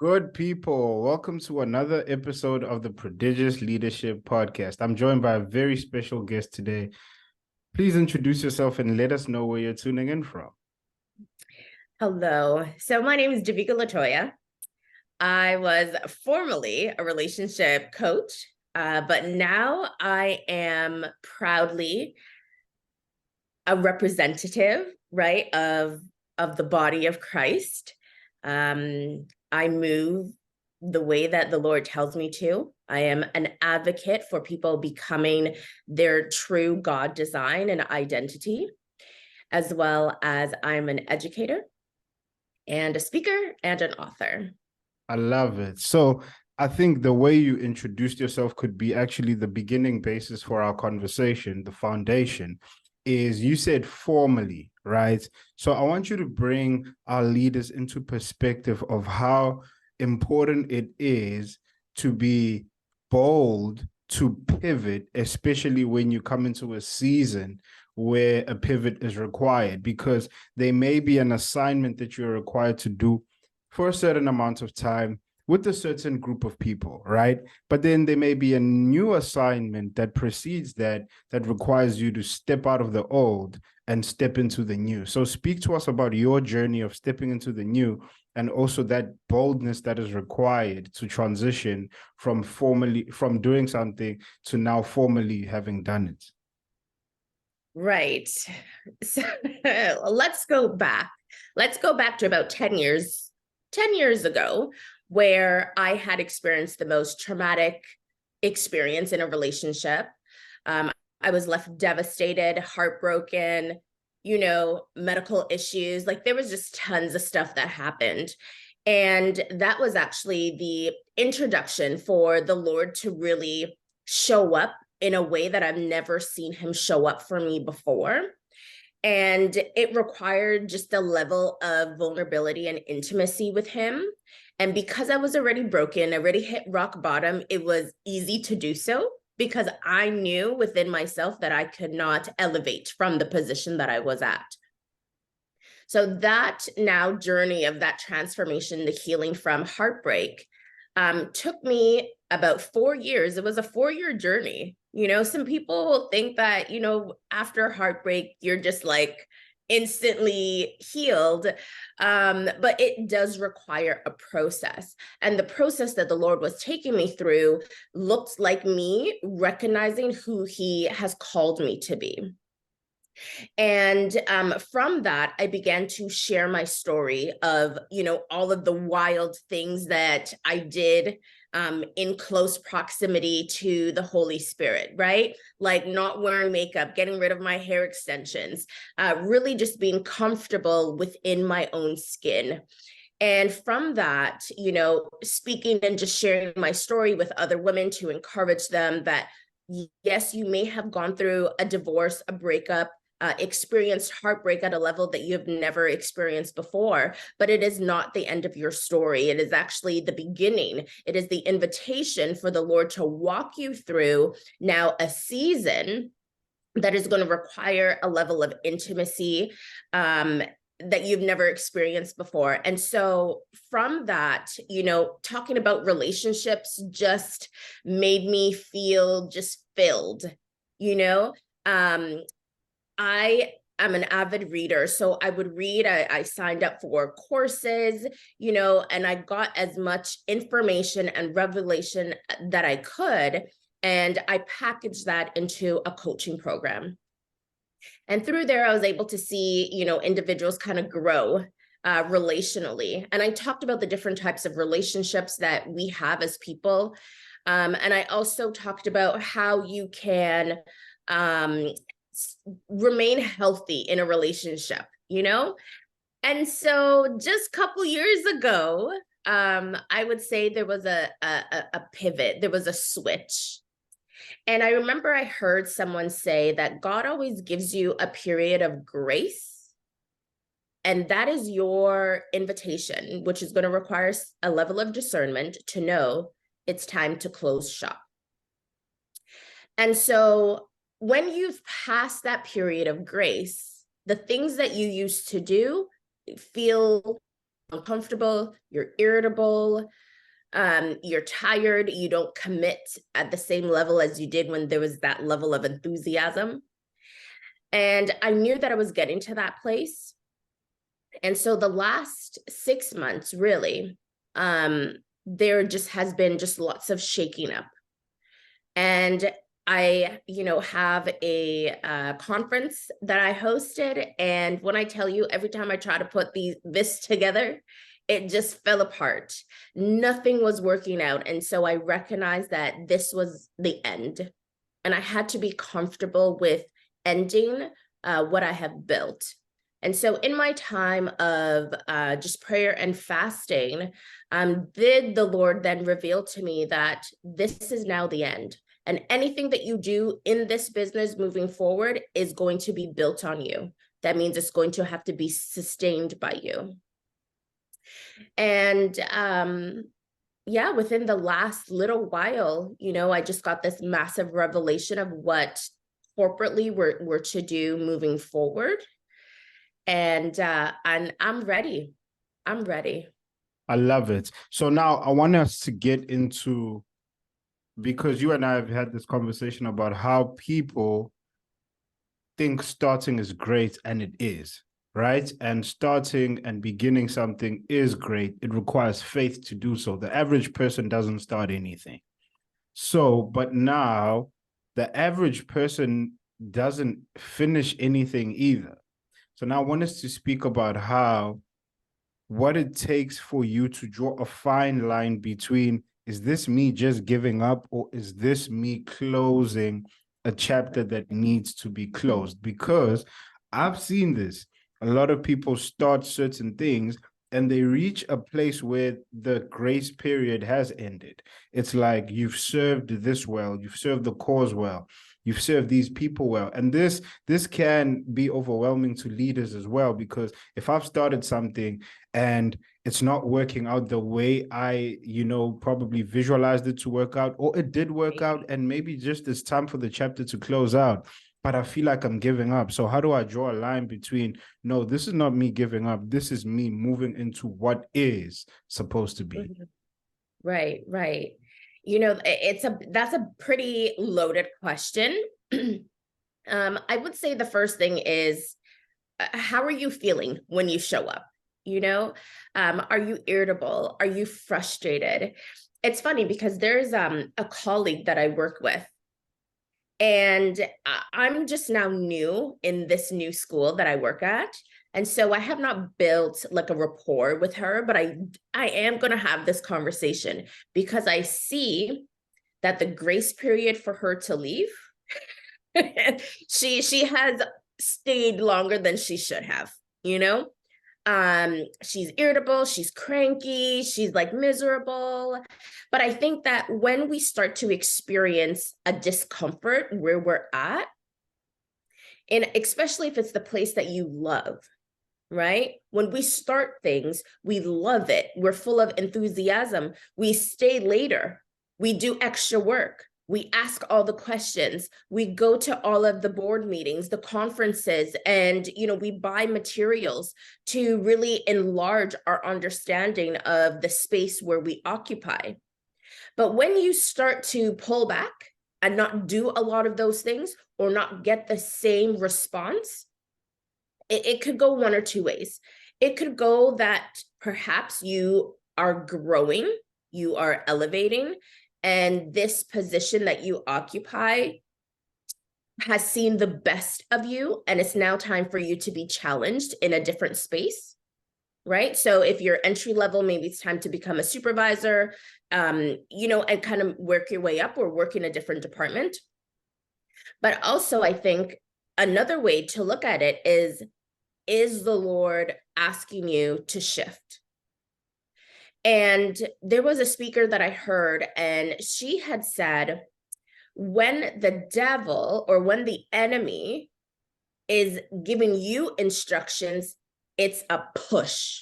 Good people, welcome to another episode of the Prodigious Leadership Podcast. I'm joined by a very special guest today. Please introduce yourself and let us know where you're tuning in from. Hello. So my name is Davika Latoya. I was formerly a relationship coach, but now I am proudly a representative, right, of the body of Christ. I move the way that the Lord tells me to. I am an advocate for people becoming their true God design and identity, as well as I'm an educator and a speaker and an author. I love it. So I think the way you introduced yourself could be actually the beginning basis for our conversation. The foundation is you said formally, right? So I want you to bring our leaders into perspective of how important it is to be bold, to pivot, especially when you come into a season where a pivot is required, because there may be an assignment that you're required to do for a certain amount of time with a certain group of people, right? But then there may be a new assignment that precedes that requires you to step out of the old and step into the new. So speak to us about your journey of stepping into the new and also that boldness that is required to transition from doing something to now formally having done it. Right. So let's go back. Let's go back to about 10 years ago, where I had experienced the most traumatic experience in a relationship. I was left devastated, heartbroken, medical issues. Like there was just tons of stuff that happened. And that was actually the introduction for the Lord to really show up in a way that I've never seen him show up for me before. And it required just a level of vulnerability and intimacy with him. And because I was already broken, already hit rock bottom, it was easy to do so because I knew within myself that I could not elevate from the position that I was at. So that now journey of that transformation, the healing from heartbreak, took me about 4 years. It was a 4-year journey. Some people think that, after heartbreak, you're just like instantly healed. But it does require a process. And the process that the Lord was taking me through looked like me recognizing who he has called me to be. And from that, I began to share my story of, all of the wild things that I did in close proximity to the Holy Spirit, right? Like not wearing makeup, getting rid of my hair extensions, really just being comfortable within my own skin. And from that, speaking and just sharing my story with other women to encourage them that, yes, you may have gone through a divorce, a breakup, experienced heartbreak at a level that you've never experienced before, but it is not the end of your story. It is actually the beginning. It is the invitation for the Lord to walk you through now a season that is going to require a level of intimacy that you've never experienced before. And so from that, talking about relationships just made me feel just filled, I am an avid reader. So I would read, I signed up for courses, and I got as much information and revelation that I could. And I packaged that into a coaching program. And through there, I was able to see, individuals kind of grow relationally. And I talked about the different types of relationships that we have as people. And I also talked about how you can remain healthy in a relationship, And so just a couple years ago, I would say there was a pivot, there was a switch. And I remember I heard someone say that God always gives you a period of grace. And that is your invitation, which is going to require a level of discernment to know it's time to close shop. And so when you've passed that period of grace, the things that you used to do feel uncomfortable, you're irritable, you're tired, you don't commit at the same level as you did when there was that level of enthusiasm. And I knew that I was getting to that place. And so the last 6 months, really, there just has been just lots of shaking up. And I, have a conference that I hosted. And when I tell you, every time I try to put this together, it just fell apart. Nothing was working out. And so I recognized that this was the end. And I had to be comfortable with ending what I have built. And so in my time of just prayer and fasting, did the Lord then reveal to me that this is now the end. And anything that you do in this business moving forward is going to be built on you. That means it's going to have to be sustained by you. And within the last little while, I just got this massive revelation of what corporately we're to do moving forward. And I'm ready. I'm ready. I love it. So now I want us to get into, because you and I have had this conversation about how people think starting is great, and it is, right? And starting and beginning something is great. It requires faith to do so. The average person doesn't start anything. So, but now the average person doesn't finish anything either. So now I want us to speak about what it takes for you to draw a fine line between, is this me just giving up, or is this me closing a chapter that needs to be closed? Because I've seen this. A lot of people start certain things and they reach a place where the grace period has ended. It's like, you've served this well, you've served the cause well, you've served these people well. And this can be overwhelming to leaders as well, because if I've started something and it's not working out the way I, probably visualized it to work out, or it did work out, and maybe just it's time for the chapter to close out, but I feel like I'm giving up. So how do I draw a line between, no, this is not me giving up, this is me moving into what is supposed to be? Right. That's a pretty loaded question. I would say the first thing is, how are you feeling when you show up? Are you irritable? Are you frustrated? It's funny because there's a colleague that I work with, and I'm just now new in this new school that I work at. And so I have not built like a rapport with her, but I am going to have this conversation because I see that the grace period for her to leave, she has stayed longer than she should have, she's irritable, she's cranky, she's like miserable. But I think that when we start to experience a discomfort where we're at, and especially if it's the place that you love, right? When we start things, we love it. We're full of enthusiasm. We stay later. We do extra work. We ask all the questions. We go to all of the board meetings, the conferences, and, we buy materials to really enlarge our understanding of the space where we occupy. But when you start to pull back and not do a lot of those things, or not get the same response, it could go one or two ways. It could go that perhaps you are growing, you are elevating, and this position that you occupy has seen the best of you, and it's now time for you to be challenged in a different space, right? So if you're entry level, maybe it's time to become a supervisor, and kind of work your way up or work in a different department. But also, I think another way to look at it is the Lord asking you to shift? And there was a speaker that I heard, and she had said, when the devil or when the enemy is giving you instructions, it's a push.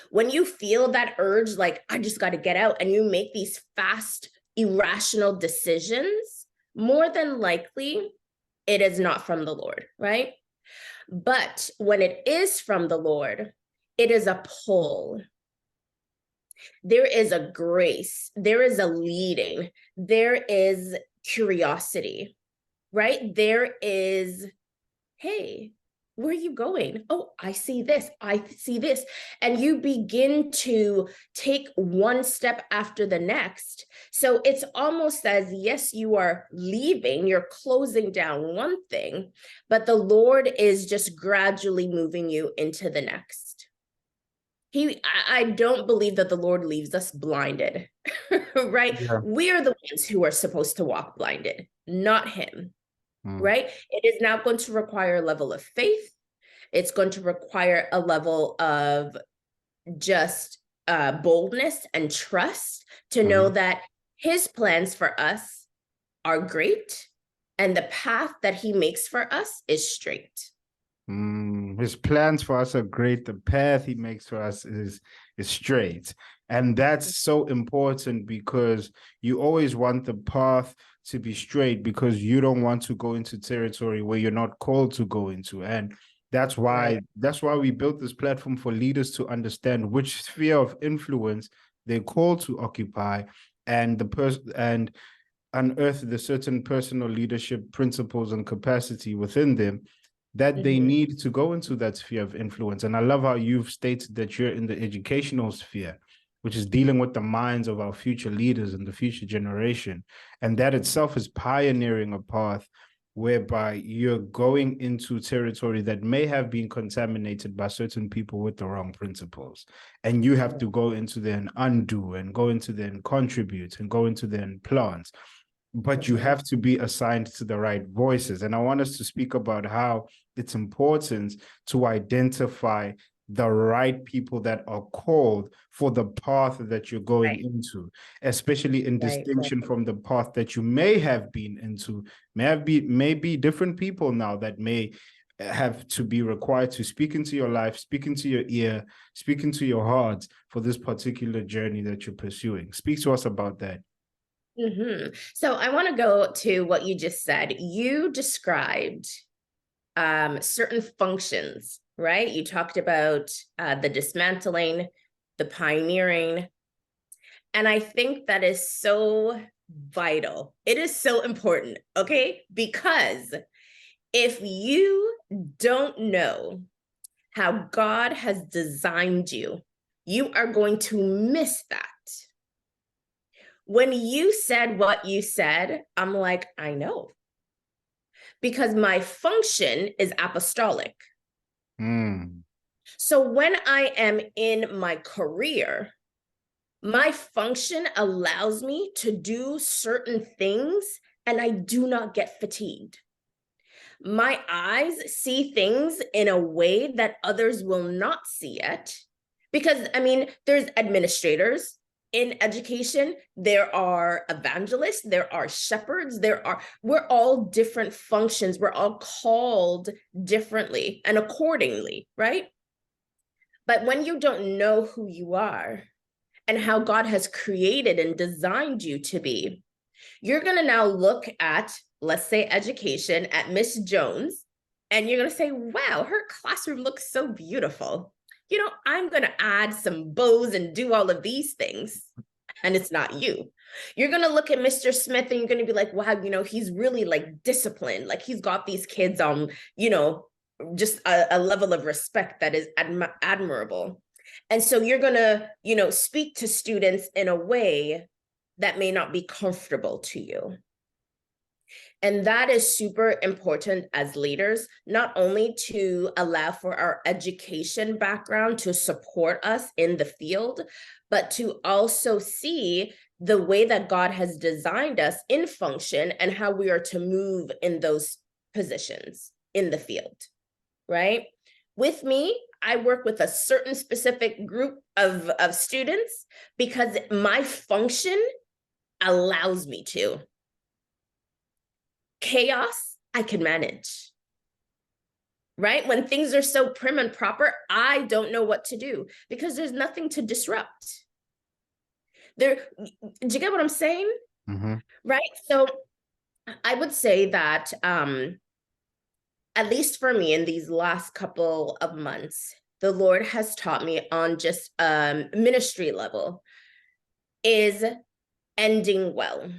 When you feel that urge, like, I just got to get out, and you make these fast, irrational decisions, more than likely, it is not from the Lord, right? But when it is from the Lord, It is a pull. There is a grace. There is a leading. There is curiosity, right? There is, hey, where are you going? Oh, I see this. I see this. And you begin to take one step after the next. So it's almost as, yes, you are leaving, you're closing down one thing, but the Lord is just gradually moving you into the next. I don't believe that the Lord leaves us blinded, right? Yeah. We are the ones who are supposed to walk blinded, not him. Mm. Right? It is now going to require a level of faith. It's going to require a level of just boldness and trust to know that his plans for us are great and the path that he makes for us is straight. His plans for us are great. The path he makes for us is straight. And that's so important because you always want the path to be straight because you don't want to go into territory where you're not called to go into. And that's why we built this platform for leaders to understand which sphere of influence they're called to occupy and and unearth the certain personal leadership principles and capacity within them that they need to go into that sphere of influence. And I love how you've stated that you're in the educational sphere, which is dealing with the minds of our future leaders and the future generation. And that itself is pioneering a path whereby you're going into territory that may have been contaminated by certain people with the wrong principles. And you have to go into there and undo and go into there and contribute and go into there and plant. But you have to be assigned to the right voices. And I want us to speak about how it's important to identify the right people that are called for the path that you're going into, especially in distinction from the path that you may have been into. May be different people now that may have to be required to speak into your life, speak into your ear, speak into your heart for this particular journey that you're pursuing. Speak to us about that. So I want to go to what you just said. You described certain functions, right? You talked about the dismantling, the pioneering. And I think that is so vital. It is so important, okay? Because if you don't know how God has designed you, you are going to miss that. When you said what you said, I'm like, I know. Because my function is apostolic. So when I am in my career, my function allows me to do certain things and I do not get fatigued. My eyes see things in a way that others will not see it. Because, I mean, there's administrators in education, there are evangelists, there are shepherds, we're all different functions. We're all called differently and accordingly, right? But when you don't know who you are and how God has created and designed you to be, you're going to now look at, let's say, education at Miss Jones, and you're going to say, wow, her classroom looks so beautiful. You know, I'm going to add some bows and do all of these things. And it's not you. You're going to look at Mr. Smith and you're going to be like, wow, you know, he's really like disciplined. Like he's got these kids on, you know, just a level of respect that is admirable. And so you're going to, you know, speak to students in a way that may not be comfortable to you. And that is super important as leaders, not only to allow for our education background to support us in the field, but to also see the way that God has designed us in function and how we are to move in those positions in the field, right? With me, I work with a certain specific group of students because my function allows me to. Chaos, I can manage, right? When things are so prim and proper, I don't know what to do because there's nothing to disrupt. Do you get what I'm saying? Right? So I would say that, at least for me in these last couple of months, the Lord has taught me on just ministry level is ending well,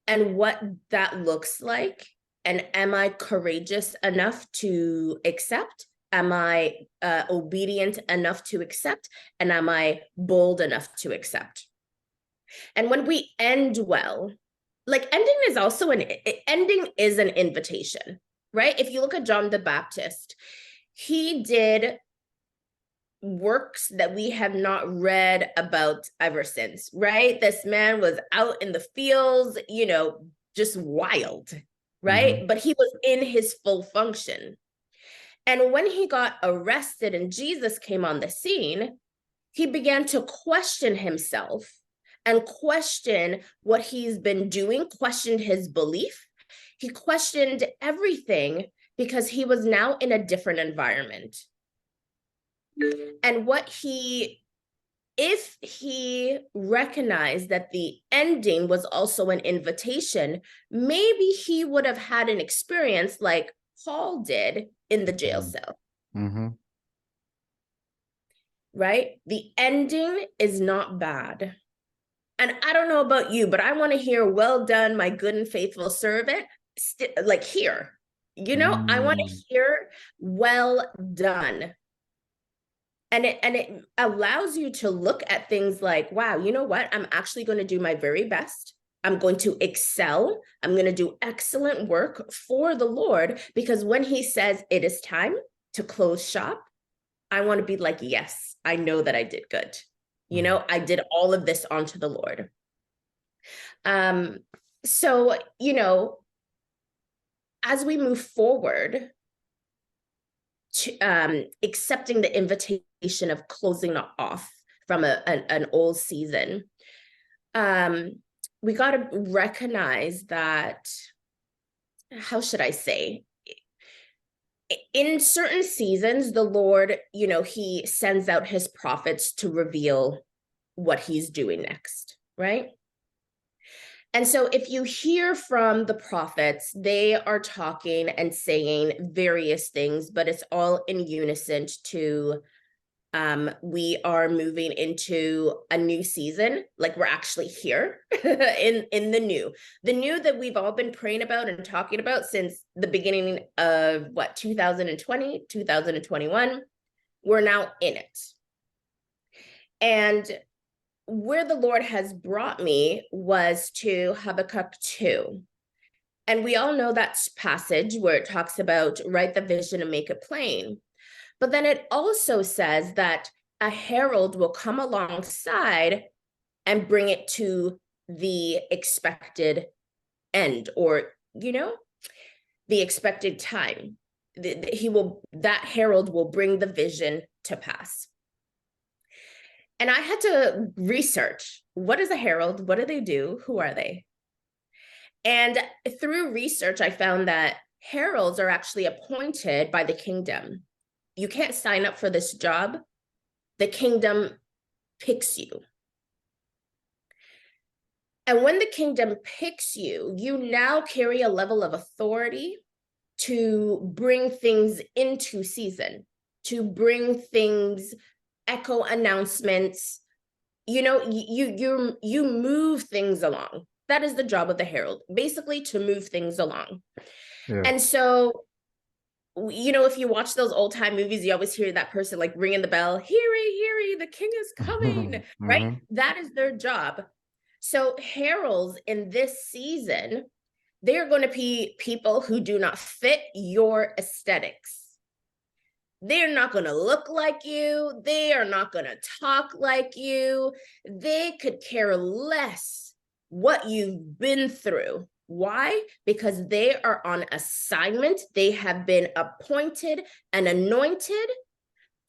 and what that looks like. And am I courageous enough to accept? Am I obedient enough to accept? And am I bold enough to accept? And when we end well, like ending is also ending is an invitation, right? If you look at John the Baptist, he did works that we have not read about ever since, right? This man was out in the fields, just wild, right? Mm-hmm. But he was in his full function. And when he got arrested and Jesus came on the scene, he began to question himself and question what he's been doing, questioned his belief. He questioned everything because he was now in a different environment. And if he recognized that the ending was also an invitation, maybe he would have had an experience like Paul did in the jail cell. Mm-hmm. Right? The ending is not bad. And I don't know about you, but I want to hear, well done, my good and faithful servant, like here. I want to hear, well done. And it allows you to look at things like, wow, you know what? I'm actually going to do my very best. I'm going to excel. I'm going to do excellent work for the Lord, because when he says it is time to close shop, I want to be like, yes, I know that I did good. I did all of this onto the Lord. So, as we move forward, to, accepting the invitation of closing off from an old season, we got to recognize that, how should I say, in certain seasons, the Lord, he sends out his prophets to reveal what he's doing next, right? And so if you hear from the prophets, they are talking and saying various things, but it's all in unison to we are moving into a new season. Like, we're actually here in the new that we've all been praying about and talking about since the beginning of 2020, 2021. We're now in it. And where the Lord has brought me was to Habakkuk 2. And we all know that passage where it talks about write the vision and make it plain. But then it also says that a herald will come alongside and bring it to the expected end, or, the expected time. That herald will bring the vision to pass. And I had to research, what is a herald? What do they do? Who are they? And through research, I found that heralds are actually appointed by the kingdom. You can't sign up for this job. The kingdom picks you. And when the kingdom picks you, you now carry a level of authority to bring things into season, to bring things, echo announcements, you move things along. That is the job of the herald, basically to move things along. Yeah. And so, if you watch those old time movies, you always hear that person like ringing the bell, heary, the king is coming, right? That is their job. So heralds in this season, they're going to be people who do not fit your aesthetics. They're not going to look like you. They are not going to talk like you. They could care less what you've been through. Why? Because they are on assignment. They have been appointed and anointed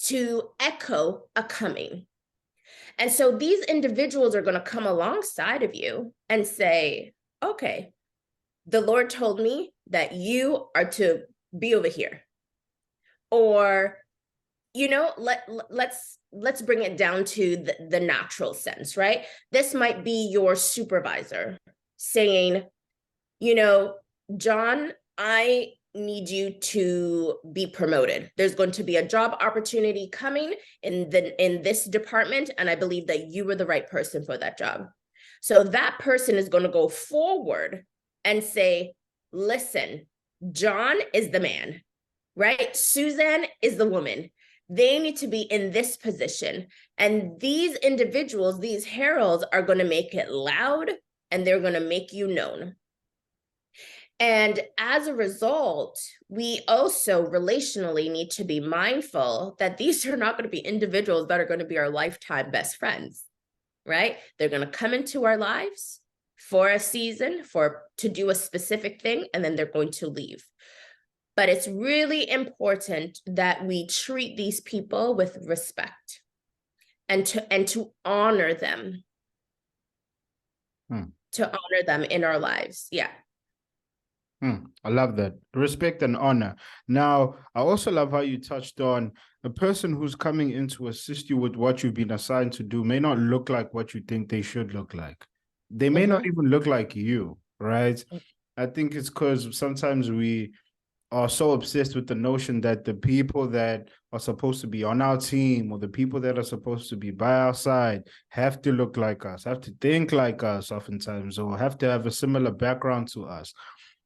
to echo a coming. And so these individuals are going to come alongside of you and say, okay, the Lord told me that you are to be over here. Or, let's bring it down to the natural sense, right? This might be your supervisor saying, John, I need you to be promoted. There's going to be a job opportunity coming in this department, and I believe that you were the right person for that job. So that person is going to go forward and say, listen, John is the man, right? Suzanne is the woman. They need to be in this position. And these individuals, these heralds, are going to make it loud, and they're going to make you known. And as a result, we also relationally need to be mindful that these are not going to be individuals that are going to be our lifetime best friends, right? They're going to come into our lives for a season, to do a specific thing, and then they're going to leave. But it's really important that we treat these people with respect and to honor them. To honor them in our lives. Yeah. I love that. Respect and honor. Now, I also love how you touched on a person who's coming in to assist you with what you've been assigned to do may not look like what you think they should look like. They may not even look like you, right? I think it's because sometimes we are so obsessed with the notion that the people that are supposed to be on our team or the people that are supposed to be by our side have to look like us, have to think like us oftentimes, or have to have a similar background to us.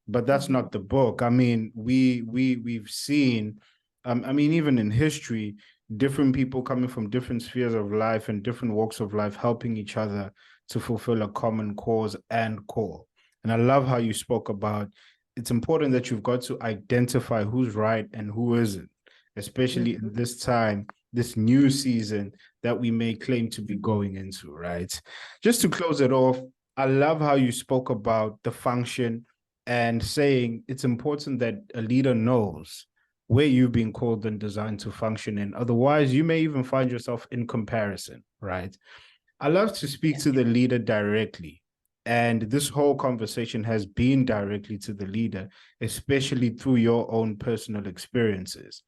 But that's not the book. I mean, we've seen, I mean, even in history, different people coming from different spheres of life and different walks of life, helping each other to fulfill a common cause and call. And I love how you spoke about it's important that you've got to identify who's right and who isn't, especially in this time, this new season that we may claim to be going into, right? Just to close it off, I love how you spoke about the function and saying it's important that a leader knows where you've been called and designed to function in. Otherwise, you may even find yourself in comparison, right? I love to speak to the leader directly. And this whole conversation has been directly to the leader, especially through your own personal experiences.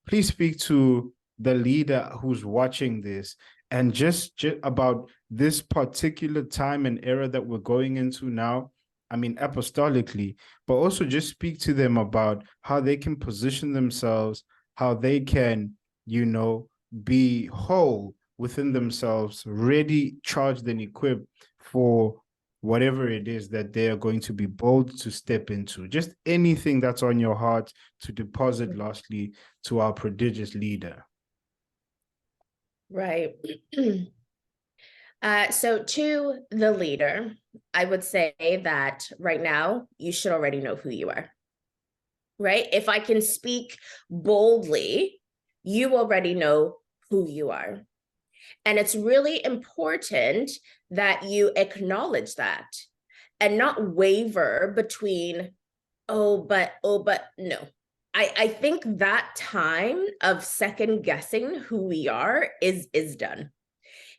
Please speak to the leader who's watching this and just about this particular time and era that we're going into now. I mean, apostolically, but also just speak to them about how they can position themselves, how they can, be whole within themselves, ready, charged, and equipped for whatever it is that they are going to be bold to step into. Just anything that's on your heart to deposit lastly to our prodigious leader. Right. So to the leader, I would say that right now, you should already know who you are, right? If I can speak boldly, you already know who you are. And it's really important that you acknowledge that and not waver between, oh, but no. I think that time of second guessing who we are is done.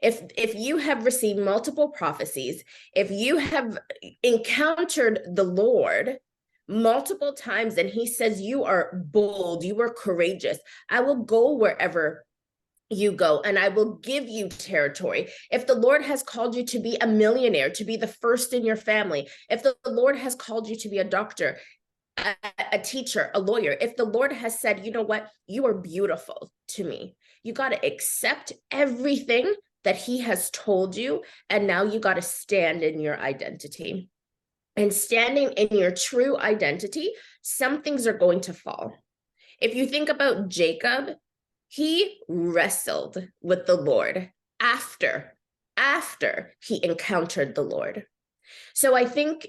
If you have received multiple prophecies, if you have encountered the Lord multiple times and he says you are bold, you are courageous, I will go wherever you go and I will give you territory. If the Lord has called you to be a millionaire, to be the first in your family, if the Lord has called you to be a doctor, a teacher, a lawyer, if the Lord has said, you know what, you are beautiful to me, you got to accept everything that he has told you. And now you got to stand in your identity. And standing in your true identity, some things are going to fall. If you think about Jacob, he wrestled with the Lord after he encountered the Lord. So I think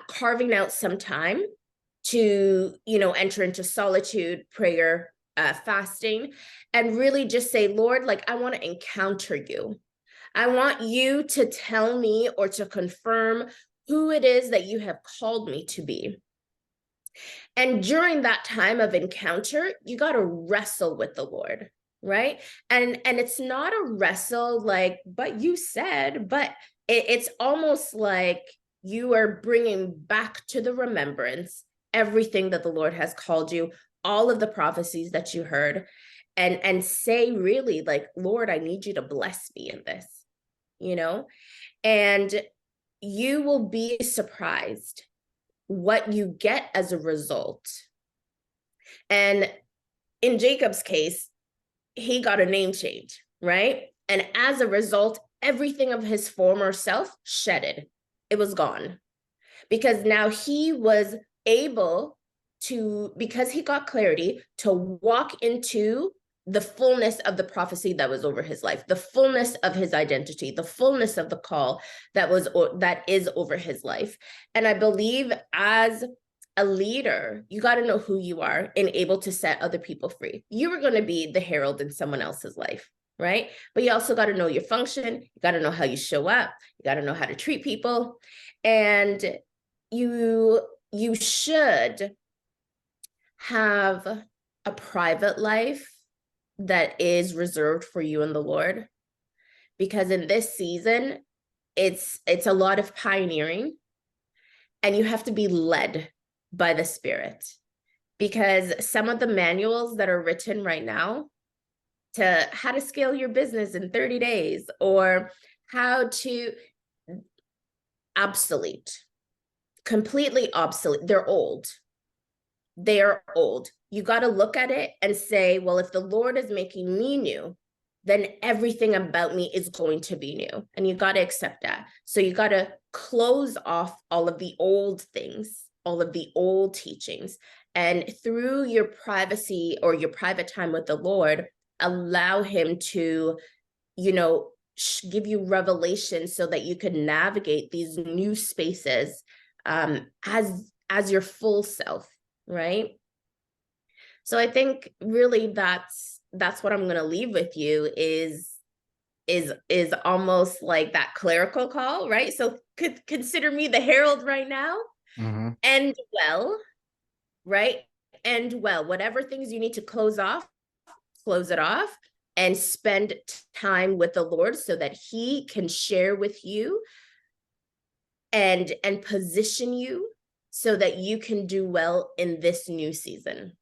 carving out some time to, enter into solitude, prayer, fasting, and really just say, Lord, like, I want to encounter you. I want you to tell me or to confirm who it is that you have called me to be. And during that time of encounter, you got to wrestle with the Lord, right? And it's not a wrestle like, but you said, but it's almost like you are bringing back to the remembrance everything that the Lord has called you, all of the prophecies that you heard, and say really like, Lord, I need you to bless me in this, and you will be surprised what you get as a result And in Jacob's case, he got a name change, right? And as a result, everything of his former self shedded. It was gone. Because now he was able to, because he got clarity, to walk into the fullness of the prophecy that was over his life, the fullness of his identity, the fullness of the call that is over his life. And I believe as a leader, you got to know who you are and able to set other people free. You are going to be the herald in someone else's life, right? But you also got to know your function. You got to know how you show up. You got to know how to treat people. And you should have a private life that is reserved for you and the Lord, because in this season it's a lot of pioneering, and you have to be led by the Spirit, because some of the manuals that are written right now to how to scale your business in 30 days or how to obsolete, completely obsolete. They're old. They are old. You got to look at it and say, well, if the Lord is making me new, then everything about me is going to be new. And you got to accept that. So you got to close off all of the old things, all of the old teachings. And through your privacy or your private time with the Lord, allow him to, give you revelation so that you can navigate these new spaces as your full self, right? So I think really that's what I'm going to leave with you is almost like that clerical call, right? So consider me the herald right now. Mm-hmm. And well, right? And well, whatever things you need to close it off and spend time with the Lord so that he can share with you and position you so that you can do well in this new season.